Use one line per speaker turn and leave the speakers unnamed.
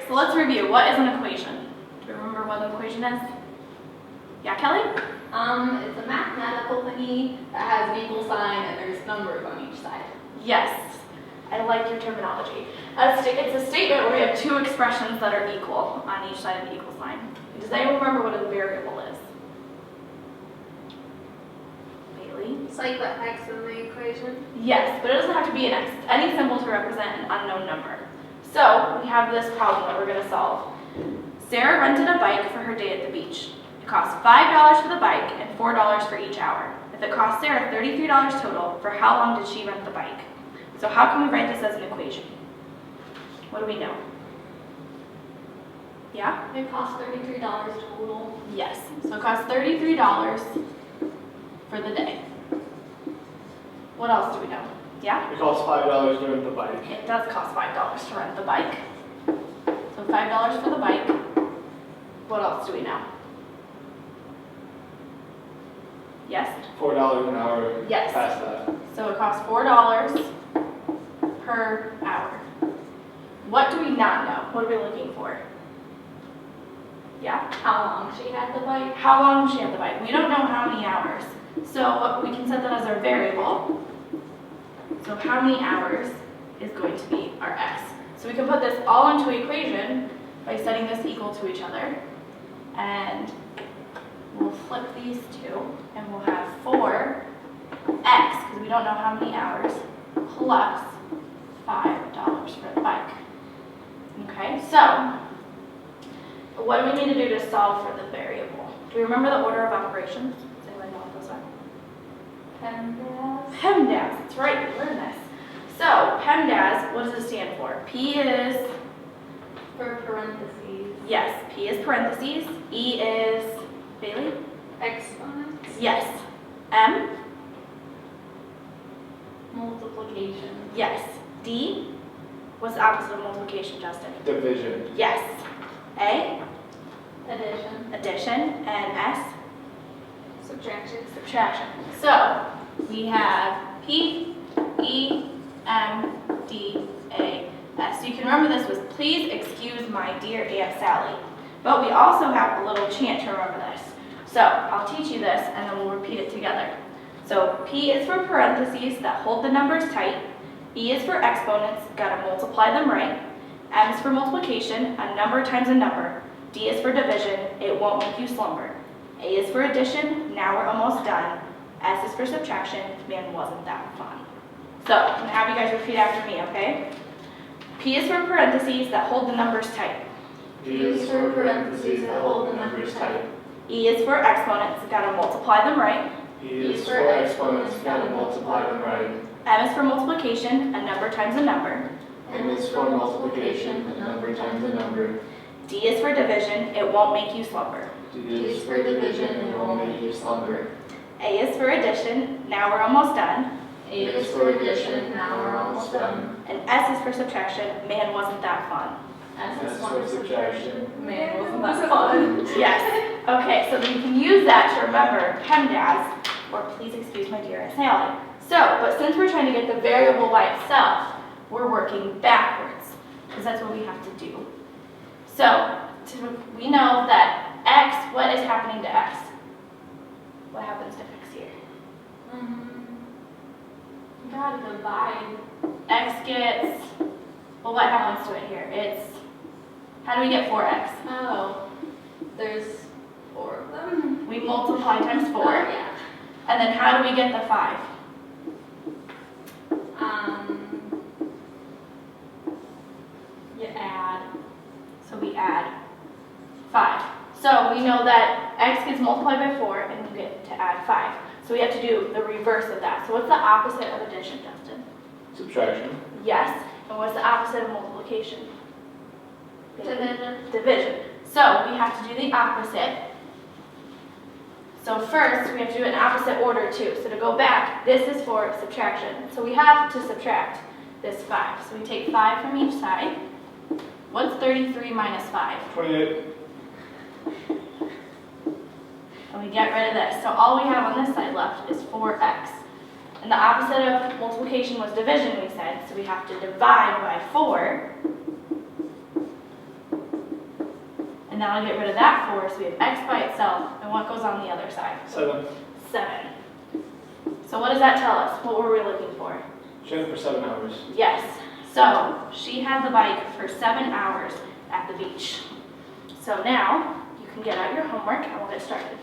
So let's review. What is an equation? Do you remember what an equation is? Yeah, Kelly?
It's a mathematical thingy that has an equal sign and there's numbers on each side.
Yes. I like your terminology. It's a statement where we have two expressions that are equal on each side of the equal sign. Does anyone remember what a variable is? Bailey?
It's like the x in the equation.
Yes, but it doesn't have to be an x. It's any symbol to represent an unknown number. So we have this problem that we're going to solve. Sarah rented a bike for her day at the beach. It costs $5 for the bike and $4 for each hour. If it cost Sarah $33 total, for how long did she rent the bike? So how can we write this as an equation? What do we know? Yeah?
It costs $33 total.
Yes. So it costs $33 for the day. What else do we know? Yeah?
It costs $5 to rent the bike.
It does cost $5 to rent the bike. So $5 for the bike. What else do we know? Yes?
$4 an hour.
Yes.
Past that.
So it costs $4 per hour. What do we not know? What are we looking for? Yeah?
How long she had the bike.
How long she had the bike? We don't know how many hours. So we can set that as our variable. So how many hours is going to be our x. So we can put this all into equation by setting this equal to each other. And we'll flip these two, and we'll have 4x, because we don't know how many hours, plus $5 for the bike. Okay, so what do we need to do to solve for the variable? Do we remember the order of operations? Does anyone know what those are?
PEMDAS.
PEMDAS, that's right, we learned this. So PEMDAS, what does it stand for? P is,
For parentheses.
yes, P is parentheses, E is, Bailey?
Exponents.
Yes. M?
Multiplication.
Yes. D? What's the opposite of multiplication, Justin?
Division.
Yes. A?
Addition.
Addition. And S?
Subtraction.
Subtraction. So we have P, E, M, D, A, S. So you can remember this was please excuse my dear Aunt Sally. But we also have a little chant to remember this. So I'll teach you this and then we'll repeat it together. So P is for parentheses that hold the numbers tight. E is for exponents, gotta multiply them right. M is for multiplication, a number times a number. D is for division, it won't make you slumber. A is for addition, now we're almost done. S is for subtraction, man, wasn't that fun. So I'm gonna have you guys repeat after me, okay? P is for parentheses that hold the numbers tight.
D is for parentheses that hold the numbers tight.
E is for exponents, gotta multiply them right.
E is for exponents, gotta multiply them right.
M is for multiplication, a number times a number.
M is for multiplication, a number times a number.
D is for division, it won't make you slumber.
D is for division, it won't make you slumber.
A is for addition, now we're almost done.
A is for addition, now we're almost done.
And S is for subtraction, man, wasn't that fun.
S is for subtraction.
Man, wasn't that fun?
Yes. Okay, so we can use that to remember PEMDAS, or please excuse my dear Aunt Sally. So, but since we're trying to get the variable by itself, we're working backwards, because that's what we have to do. So, we know that x, what is happening to x? What happens to x here?
You gotta divide.
X gets, well, what happens to it here? It's, how do we get 4x?
Oh, there's 4 of them.
We multiply times 4.
Oh, yeah.
And then how do we get the 5?
You add.
So we add 5. So we know that x gets multiplied by 4 and you get to add 5. So we have to do the reverse of that. So what's the opposite of addition, Justin?
Subtraction.
Yes. And what's the opposite of multiplication?
Division.
Division. So we have to do the opposite. So first, we have to do it in opposite order too. So to go back, this is for subtraction. So we have to subtract this 5. So we take 5 from each side. What's 33 minus 5?
28.
And we get rid of this. So all we have on this side left is 4x. And the opposite of multiplication was division, we said. So we have to divide by 4. And that'll get rid of that 4, so we have x by itself, and what goes on the other side?
7.
7. So what does that tell us? What were we looking for?
She had it for 7 hours.
Yes. So she had the bike for 7 hours at the beach. So now you can get out your homework and we'll get started.